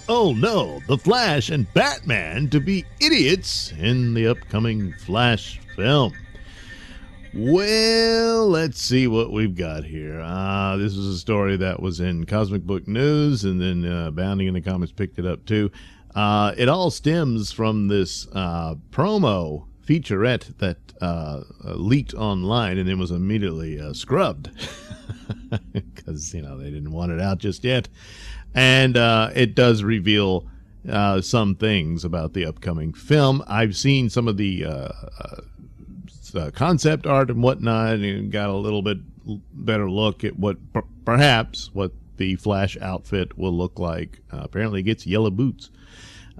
Oh no, The Flash and Batman to be idiots in the upcoming Flash film. Well, let's see what we've got here. This is a story that was in Cosmic Book News, and then Bounding in the Comics picked it up too. It all stems from this promo featurette that leaked online and then was immediately scrubbed because, they didn't want it out just yet. And it does reveal some things about the upcoming film. I've seen some of the concept art and whatnot, and got a little bit better look at what perhaps what the Flash outfit will look like. Apparently, it gets yellow boots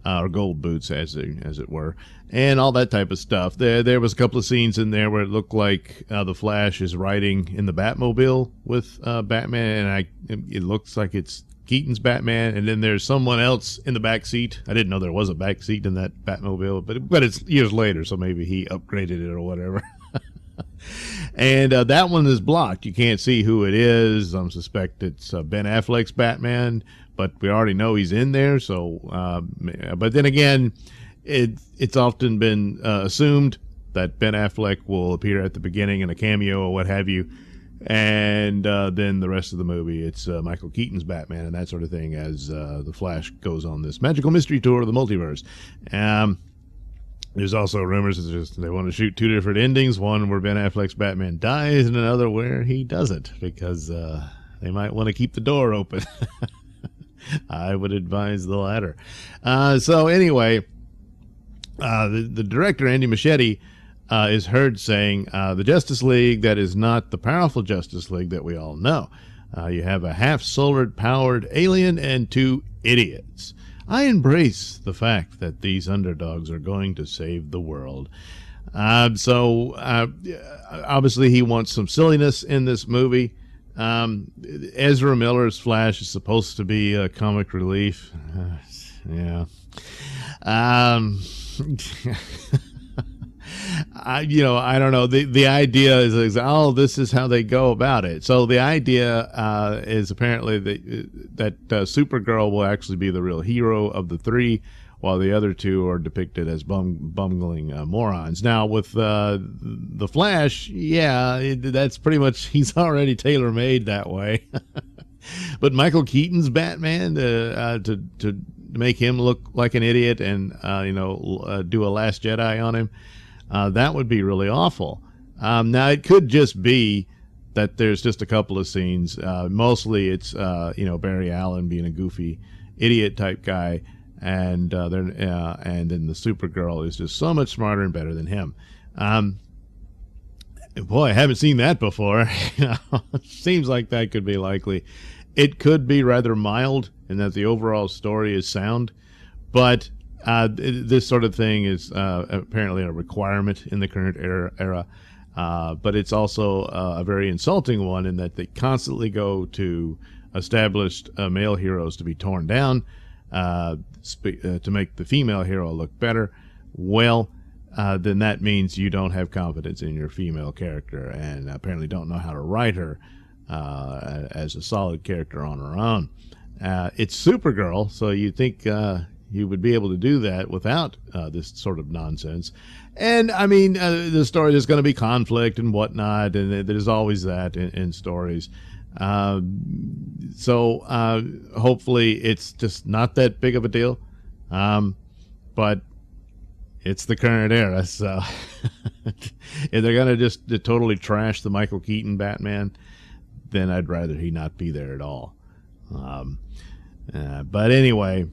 or gold boots, as it were, and all that type of stuff. There was a couple of scenes in there where it looked like the Flash is riding in the Batmobile with Batman, and it looks like it's Keaton's Batman, and then there's someone else in the back seat. I didn't know there was a back seat in that Batmobile, but it's years later, so maybe he upgraded it or whatever. And that one is blocked. You can't see who it is. I suspect it's Ben Affleck's Batman, but we already know he's in there. So, but then again, it's often been assumed that Ben Affleck will appear at the beginning in a cameo or what have you. And then the rest of the movie, it's Michael Keaton's Batman and that sort of thing as the Flash goes on this magical mystery tour of the multiverse. There's also rumors that they want to shoot two different endings, one where Ben Affleck's Batman dies and another where he doesn't, because they might want to keep the door open. I would advise the latter. So anyway, the director, Andy Muschietti, is heard saying the Justice League that is not the powerful Justice League that we all know. You have a half-solar powered alien and two idiots. I embrace the fact that these underdogs are going to save the world. So obviously he wants some silliness in this movie. Ezra Miller's Flash is supposed to be a comic relief. Yeah. I don't know. The idea is, this is how they go about it. So the idea is apparently that Supergirl will actually be the real hero of the three, while the other two are depicted as bungling morons. Now, with the Flash, that's pretty much, he's already tailor-made that way. But Michael Keaton's Batman, to make him look like an idiot and, do a Last Jedi on him, that would be really awful. Now, it could just be that there's just a couple of scenes. Mostly it's, Barry Allen being a goofy idiot type guy, and then the Supergirl is just so much smarter and better than him. Boy, I haven't seen that before. It seems like that could be likely. It could be rather mild in that the overall story is sound, but this sort of thing is apparently a requirement in the current era. But it's also a very insulting one in that they constantly go to established male heroes to be torn down to make the female hero look better. Well, then that means you don't have confidence in your female character and apparently don't know how to write her as a solid character on her own. It's Supergirl, so you think you would be able to do that without this sort of nonsense. And I mean, the story, there's going to be conflict and whatnot, and there's always that in stories. So hopefully it's just not that big of a deal. But it's the current era, so if they're going to just totally trash the Michael Keaton Batman, then I'd rather he not be there at all. But anyway,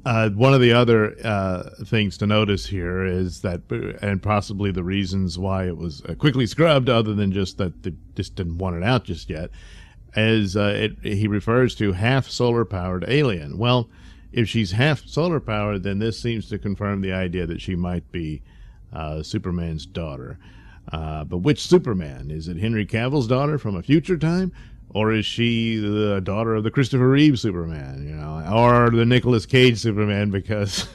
one of the other things to notice here is that, and possibly the reasons why it was quickly scrubbed, other than just that they just didn't want it out just yet, is he refers to half solar powered alien. Well, if she's half solar powered, then this seems to confirm the idea that she might be Superman's daughter. But which Superman? Is it Henry Cavill's daughter from a future time? Or is she the daughter of the Christopher Reeve Superman, or the Nicolas Cage Superman? Because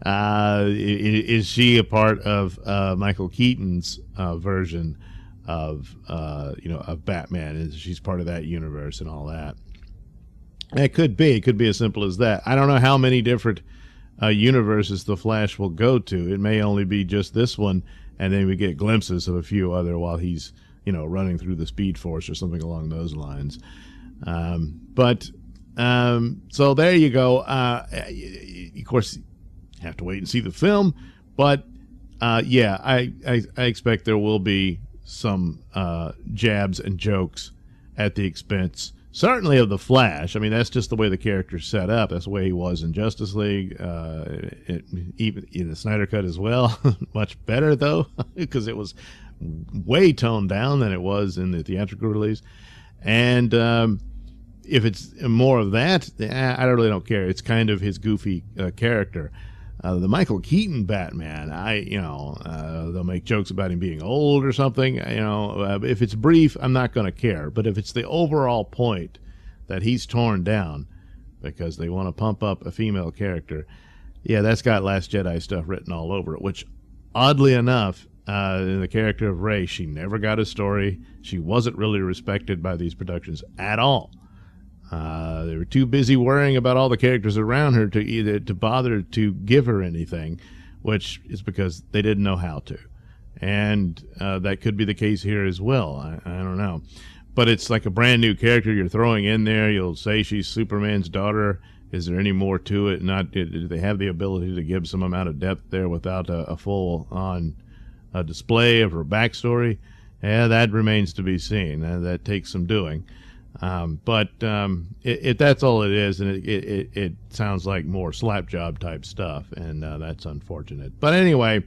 is she a part of Michael Keaton's version of Batman? She's part of that universe and all that. It could be. It could be as simple as that. I don't know how many different universes the Flash will go to. It may only be just this one, and then we get glimpses of a few other while he's, running through the Speed Force or something along those lines. So there you go. Of course, you have to wait and see the film, but yeah, I expect there will be some jabs and jokes at the expense, certainly of the Flash. I mean, that's just the way the character's set up. That's the way he was in Justice League, even in the Snyder Cut as well. Much better, though, because it was way toned down than it was in the theatrical release. And if it's more of that, I really don't care. It's kind of his goofy character. The Michael Keaton Batman, they'll make jokes about him being old or something. If it's brief, I'm not going to care. But if it's the overall point that he's torn down because they want to pump up a female character, yeah, that's got Last Jedi stuff written all over it, which, oddly enough, in the character of Rey, she never got a story. She wasn't really respected by these productions at all. They were too busy worrying about all the characters around her to bother to give her anything, which is because they didn't know how to. And that could be the case here as well. I don't know. But it's like a brand new character you're throwing in there. You'll say she's Superman's daughter. Is there any more to it? Do they have the ability to give some amount of depth there without a full-on display of her backstory? Yeah, that remains to be seen. That takes some doing. But if that's all it is, and it sounds like more slap job type stuff, and that's unfortunate. But anyway,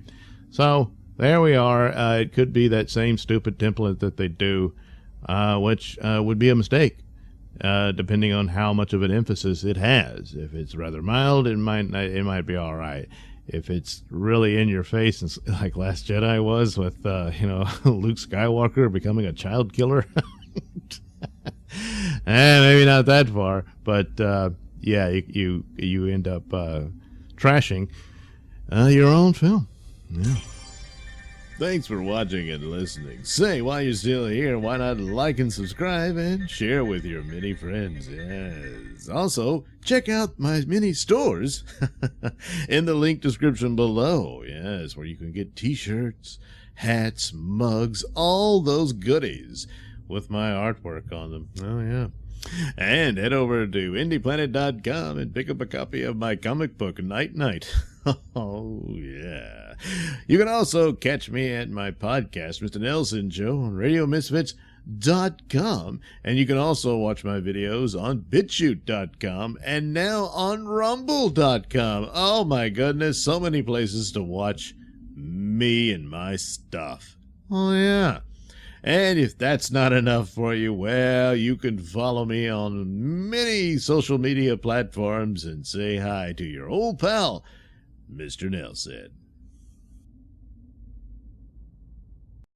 so there we are. It could be that same stupid template that they do, which would be a mistake, depending on how much of an emphasis it has. If it's rather mild, it might be all right. If it's really in your face, and like Last Jedi was with Luke Skywalker becoming a child killer. Maybe not that far, but yeah, you end up trashing your own film. Yeah. Thanks for watching and listening. Say, while you're still here, why not like and subscribe and share with your many friends? Yes. Also, check out my mini stores in the link description below. Yes, where you can get t-shirts, hats, mugs, all those goodies with my artwork on them. Oh, yeah. And head over to indieplanet.com and pick up a copy of my comic book, Night Night. Oh, yeah. You can also catch me at my podcast, Mr Nailsin Show, on RadioMisfits.com. And you can also watch my videos on BitChute.com and now on Rumble.com. Oh, my goodness. So many places to watch me and my stuff. Oh, yeah. And if that's not enough for you, well, you can follow me on many social media platforms and say hi to your old pal, Mr. Nailsin.